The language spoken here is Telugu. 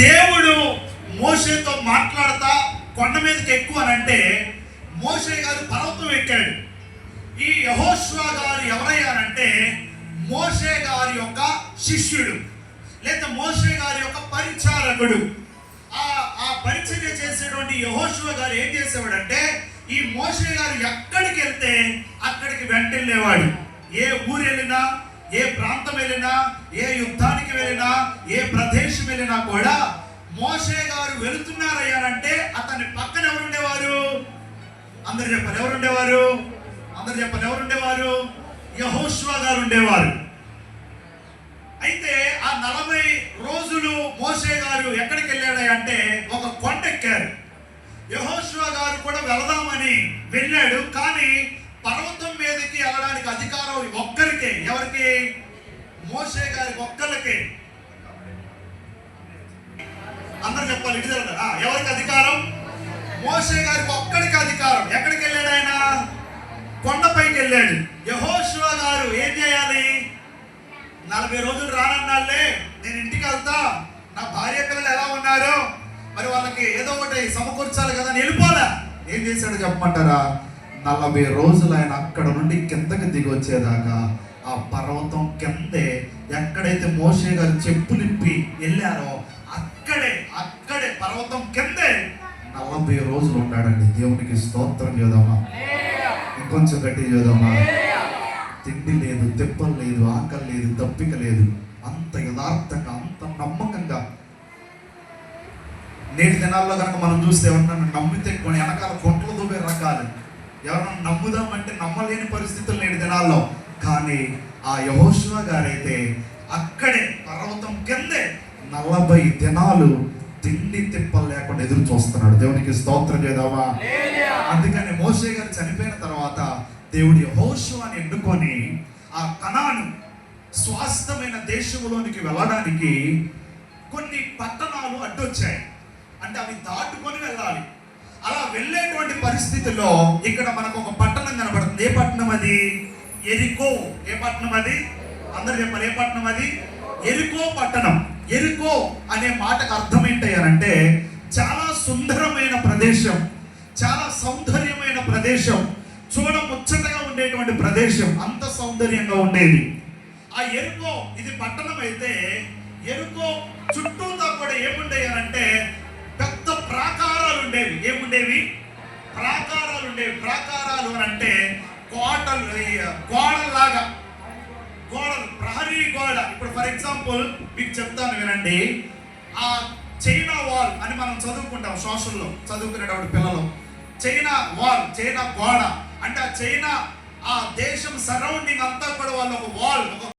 దేవుడు మోషేతో మాట్లాడతా కొండ మీదకి ఎక్కువ అని అంటే మోషే గారు పర్వతం ఎక్కాడు. ఈ యెహోషువ గారు ఎవరయ్యారంటే మోషే గారి యొక్క శిష్యుడు లేదా మోషే గారి యొక్క పరిచారకుడు. ఆ పరిచర్య చేసేటువంటి యెహోషువ గారు ఏం చేసేవాడంటే ఈ మోషే గారు ఎక్కడికి వెళ్తే అక్కడికి వెంటెళ్ళేవాడు. ఏ ఊరు వెళ్ళినా, ఏ ప్రాంతం వెళ్ళినా, ఏ యుద్ధానికి వెళ్ళినా, ఏ ప్రదేశం వెళ్ళినా కూడా మోషే గారు వెళుతున్నారయ్యారంటే అతని పక్కన ఎవరుండేవారు? అందరు చెప్పాలి, ఎవరుండేవారు? అందరు చెప్పాలి, ఎవరుండేవారు? యెహోషువ గారు ఉండేవారు. అయితే ఆ 40 రోజులు మోషే గారు ఎక్కడికి వెళ్ళాడు అంటే ఒక కొండ ఎక్కారు. యెహోషువ గారు కూడా వెళదామని వెళ్ళాడు. కానీ పర్వతం మీదకి వెళ్ళడానికి అధికారం ఒక్కరికే. ఎవరికి? మోషే గారి ఒక్కరికే. అందరు చెప్పాలి, ఇటు ఎవరికి అధికారం? మోషే గారికి ఒక్కడికి అధికారం. ఎక్కడికి వెళ్ళాడు ఆయన? కొండపైకి వెళ్ళాడు. యెహోషువ గారు ఏం చేయాలి? 40 రోజులు రానన్నాళ్ళే, నేను ఇంటికి వెళ్తా, నా భార్య పిల్లలు ఎలా ఉన్నారు, మరి వాళ్ళకి ఏదో ఒకటి సమకూర్చాలి కదా అని వెళ్ళిపోలే. ఏం చేశాడు చెప్పమంటారా? 40 రోజులు ఆయన అక్కడ నుండి కిందకి దిగి వచ్చేదాకా ఆ పర్వతం కిందే ఎక్కడైతే మోషే గారు చెప్పులిప్పి వెళ్ళారో అక్కడే పర్వతం కిందే 40 రోజులు ఉన్నాడండి. దేవునికి స్తోత్రం చేద్దామా? ఇంకొంచెం గట్టి చేద్దామా? తిండి లేదు, తెప్పలు లేదు, ఆకలి లేదు, దప్పిక లేదు. అంత యథార్థంగా, అంత నమ్మకంగా. నేటి దినాల్లో కనుక మనం చూస్తే ఎవరన్నా నమ్మితే కొన్ని వెనకాల కొంటలు దూపే రకాలు. ఎవరన్నా నమ్ముదామంటే నమ్మలేని పరిస్థితులు నేటి దినాల్లో. కానీ ఆ యెహోషువ గారైతే అక్కడే పర్వతం కిందే 40 దినాలు తిండి తిప్పలు లేకుండా ఎదురు చూస్తున్నాడు. దేవునికి స్తోత్రం చేద్దామా? అందుకని మోషే గారు చనిపోయిన తర్వాత దేవుడు యెహోషువని ఎన్నుకొని ఆ కనాను స్వాస్థ్యమైన దేశంలోనికి వెళ్ళడానికి కొన్ని పట్టణాలు అడ్డొచ్చాయి. అంటే అవి దాటుకొని వెళ్ళాలి. అలా వెళ్ళేటువంటి పరిస్థితుల్లో ఇక్కడ మనకు ఒక పట్టణం కనబడుతుంది. ఏ పట్టణం అది? ఎరికో. ఏ పట్టణం అది? అందరు చెప్పాలి, ఏ పట్టణం అది? ఎరికో పట్టణం. ఎరికో అనే మాటకు అర్థం ఏంటంటే చాలా సుందరమైన ప్రదేశం, చాలా సౌందర్యమైన ప్రదేశం, చూడ ముచ్చటగా ఉండేటువంటి ప్రదేశం, అంత సౌందర్యంగా ఉండేది. ఆ ఎరుకో ఇది పట్టణం అయితే ఎరుకో చుట్టూతో కూడా ఏముండేయాలంటే పెద్ద ప్రాకారాలు ఉండేవి. ఏముండేవి? ప్రాకారాలు ఉండేవి. ప్రాకారాలు అంటే గోడల్లాగా, గోడలు, ప్రహరీ గోడ. ఇప్పుడు ఫర్ ఎగ్జాంపుల్ మీకు చెప్తాను వినండి. ఆ చైనా వాల్ అని మనం చదువుకుంటాం, సోషల్లో చదువుకునేటప్పుడు పిల్లలు. చైనా వాల్, చైనా గోడ అంటే ఆ చైనా ఆ దేశం సరౌండింగ్ అంతా కూడా వాళ్ళు ఒక వాల్, ఒక